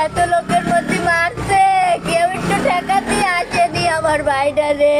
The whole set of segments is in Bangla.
এত লোকের মধ্যে মারছে, কেউ একটু ঠেকা দিয়ে আসেনি আমার ভাইটা রে।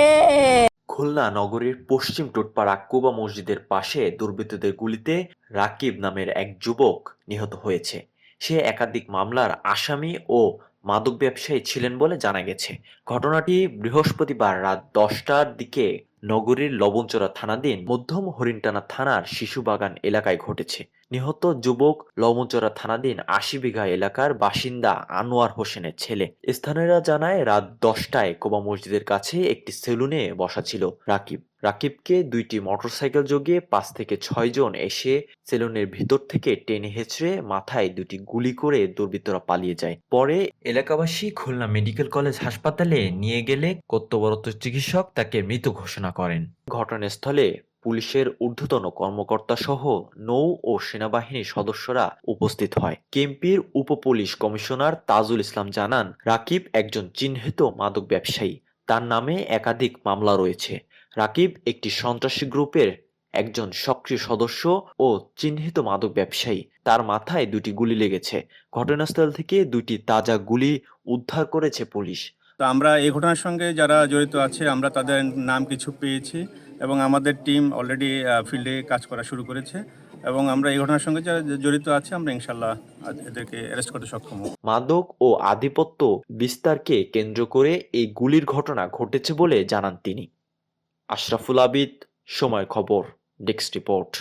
খুলনা নগরীর পশ্চিম টোটপাড়া কুবা মসজিদের পাশে দুর্বৃত্তদের গুলিতে রাকিব নামের এক যুবক নিহত হয়েছে। সে একাধিক মামলার আসামি ও মাদক ব্যবসায়ী ছিলেন বলে জানা গেছে। ঘটনাটি বৃহস্পতিবার রাত 10টার দিকে নগরীর লবণচড়া থানাধীন মধ্যম হরিণটানা থানার শিশুবাগান এলাকায় ঘটেছে। নিহত যুবক লবণচড়া থানাধীন ৮০ বিঘা এলাকার বাসিন্দা আনোয়ার হোসেনের ছেলে। স্থানীয়রা জানায় রাত 10টায় কোবা মসজিদের কাছে একটি সেলুনে বসা ছিল রাকিব। রাকিবকে দুইটি মোটরসাইকেল যোগে ৫ থেকে ৬ জন এসে সেলুনের ভিতর থেকে টেনে হেঁচড়ে মাথায় দুটি গুলি করে দুর্বৃত্তরা পালিয়ে যায়। পরে এলাকাবাসী খুলনা মেডিকেল কলেজ হাসপাতালে নিয়ে গেলে কর্তব্যরত চিকিৎসক তাকে মৃত ঘোষণা করেন। ঘটনাস্থলে পুলিশের ঊর্ধ্বতন কর্মকর্তা সহ নৌ ও সেনাবাহিনীর সদস্যরা উপস্থিত হয়। কেএমপির উপপুলিশ কমিশনার তাজুল ইসলাম জানান, রাকিব একজন চিহ্নিত মাদক ব্যবসায়ী। তার নামে একাধিক মামলা রয়েছে। রাকিব একটি সন্ত্রাসী গ্রুপের একজন সক্রিয় সদস্য ও চিহ্নিত মাদক ব্যবসায়ী। তার মাথায় দুটি গুলি লেগেছে। ঘটনাস্থল থেকে দুটি তাজা গুলি উদ্ধার করেছে পুলিশ। তো আমরা এই ঘটনার সঙ্গে যারা জড়িত আছে আমরা তাদের নাম কিছু পেয়েছি এবং আমাদের টিম অলরেডি ফিল্ডে কাজ করা শুরু করেছে এবং আমরা এই ঘটনার সঙ্গে যারা জড়িত আছে আমরা ইনশাল্লাহ এদেরকে অ্যারেস্ট করতে সক্ষম হব। মাদক ও আধিপত্য বিস্তারকে কেন্দ্র করে এই গুলির ঘটনা ঘটেছে বলে জানান তিনি। আশরাফুল আবিদ, সময় খবর, ডেস্ক রিপোর্ট।